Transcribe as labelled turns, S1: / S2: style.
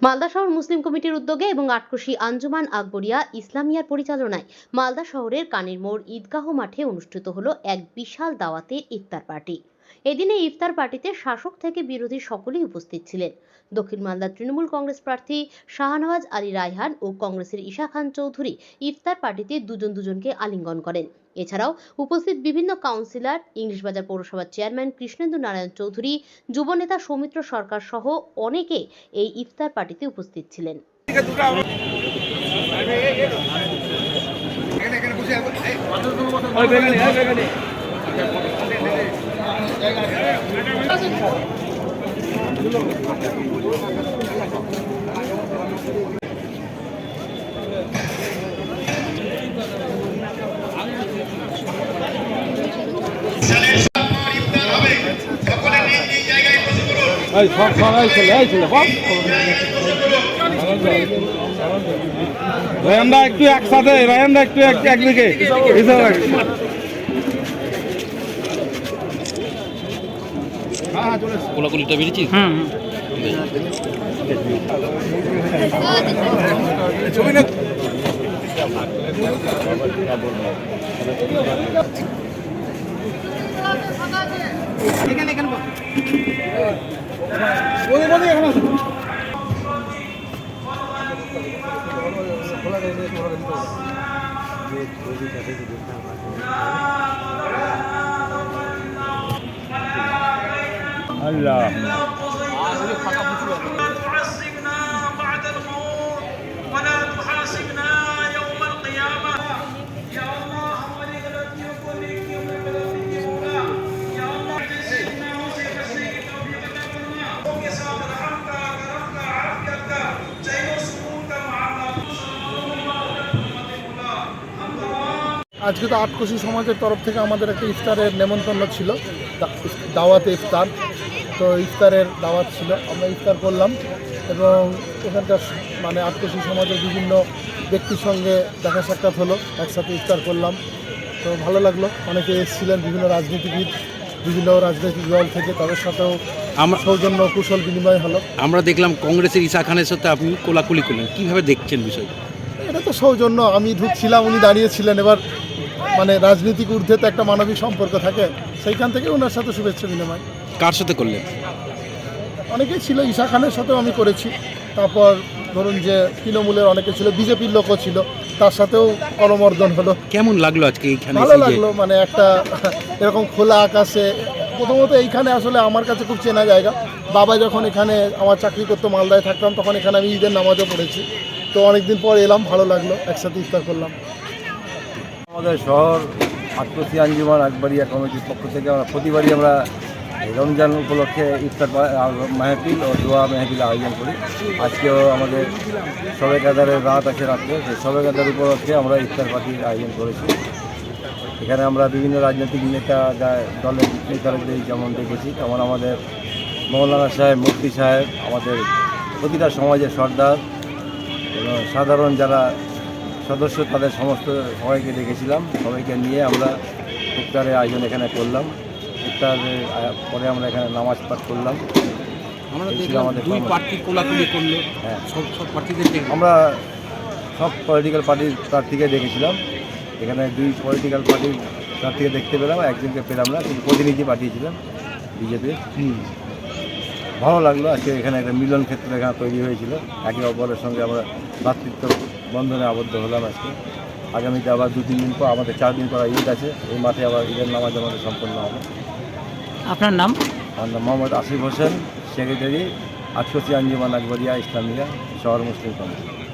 S1: মালদা শহর মুসলিম কমিটির উদ্যোগে এবং আটকোশি আঞ্জুমান আকবরিয়া ইসলামিয়ার পরিচালনায় মালদা শহরের কানির মোড় ঈদগাহ মাঠে অনুষ্ঠিত হলো এক বিশাল দাওয়াতের ইফতার পার্টি। এদিন এই ইফতার পার্টিতে শাসক থেকে বিরোধী সকলেই উপস্থিত ছিলেন। দক্ষিণ মালদা তৃণমূল কংগ্রেস প্রার্থী শাহনওয়াজ আলী রায়হান ও কংগ্রেসের ঈশা খান চৌধুরী ইফতার পার্টিতে দুজনকে আলিঙ্গন করেন। এছাড়াও উপস্থিত বিভিন্ন কাউন্সিলর, ইংলিশবাজার পৌরসভার চেয়ারম্যান কৃষ্ণেন্দু নারায়ণ চৌধুরী, যুবনেতা সৌমিত্র সরকার সহ অনেকে এই ইফতার পার্টিতে উপস্থিত ছিলেন।
S2: আমরা একটু একসাথে আমরা একটু একদিকে কোলাকুলিটা বেরিয়েছি। আল্লাহ
S3: আজকে তো আটকোশি সমাজের তরফ থেকে আমাদের একটা ইফতারের নেমন্তন্ন ছিল, দাওয়াতে ইফতার। তো ইফতারের দাওয়াত ছিল, আমরা ইফতার করলাম এবং এখানকার মানে আটকোশি সমাজের বিভিন্ন ব্যক্তির সঙ্গে দেখা সাক্ষাৎ হলো, একসাথে ইফতার করলাম। তো ভালো লাগলো, অনেকে এসেছিলেন বিভিন্ন রাজনীতিবিদ, বিভিন্ন রাজনৈতিক দল থেকে, তাদের সাথেও আমার সৌজন্য কুশল বিনিময় হলো।
S2: আমরা দেখলাম কংগ্রেসের ঈশা খানের সাথে আপনি কোলাকুলি করলেন, কীভাবে দেখছেন বিষয়টা?
S3: এটা তো সৌজন্য, আমি ঢুকছিলাম, উনি দাঁড়িয়েছিলেন, এবার মানে রাজনীতিক ঊর্ধ্বে তো একটা মানবিক সম্পর্ক থাকে, সেইখান থেকে ওনার সাথে শুভেচ্ছা বিনিময়।
S2: কার সাথে করলেন?
S3: অনেকেই ছিল, ঈশা খানের সাথেও আমি করেছি, তারপর ধরুন যে তৃণমূলের অনেকে ছিল, বিজেপির লোকও ছিল, তার সাথেও করমর্দন হলো।
S2: কেমন লাগলো আজকে এইখানে?
S3: ভালো লাগলো, মানে একটা এরকম খোলা আকাশে। প্রথমত এইখানে আসলে আমার কাছে খুব চেনা জায়গা, বাবা যখন এখানে আমার চাকরি করতো, মালদায় থাকতাম, তখন এখানে আমি ঈদের নামাজও পড়েছি। তো অনেকদিন পর এলাম, ভালো লাগলো, একসাথে ইফতার করলাম।
S4: আমাদের শহর আটকোশি আঞ্জুমান আকবরিয়া কমিটির পক্ষ থেকে আমরা প্রতিবারই আমরা রমজান উপলক্ষে ইফতার মাহফিল ও দোয়া মাহফিল আয়োজন করি। আজকেও আমাদের শবে কাদারের রাত আছে, রাত্রে সেই শবে কাদার উপলক্ষে আমরা ইফতার পার্টির আয়োজন করেছি। এখানে আমরা বিভিন্ন রাজনৈতিক নেতা দলের নেতাদের যেমন দেখেছি, তেমন আমাদের মৌলানা সাহেব, মুফতি সাহেব, আমাদের প্রতিটা সমাজের সর্দার এবং সাধারণ যারা সদস্য, তাদের সমস্ত সবাইকে দেখেছিলাম। সবাইকে নিয়ে আমরা ইফতারের আয়োজন এখানে করলাম। ইফতারের পরে আমরা এখানে নামাজ পাঠ করলাম।
S2: আমাদের দুই প্রার্থী কোলাকুলি করলো।
S4: হ্যাঁ,
S2: সব প্রার্থীদের
S4: আমরা সব পলিটিক্যাল পার্টির প্রার্থীকে দেখেছিলাম। এখানে দুই পলিটিক্যাল পার্টির প্রার্থীকে দেখতে পেলাম, একজনকে পেলাম না, কিন্তু প্রতিনিধি পাঠিয়েছিলাম বিজেপির। ভালো লাগলো। আজকে এখানে একটা মিলন ক্ষেত্র এখানে তৈরি হয়েছিল, একে অপরের সঙ্গে আমরা ভ্রাতৃত্ব বন্ধনে আবদ্ধ হলাম। আজকে আগামীতে আবার 2-3 দিন পর, আমাদের 4 দিন পর ঈদ আছে, এই মাঠে আবার ঈদের নামাজ আমাদের সম্পন্ন হবে।
S5: আপনার নাম?
S4: আমার নাম মোহাম্মদ আসিফ হোসেন, সেক্রেটারি আটকোশি আঞ্জুমান আকবরিয়া ইসলামিয়া শহর মুসলিম কমিটি।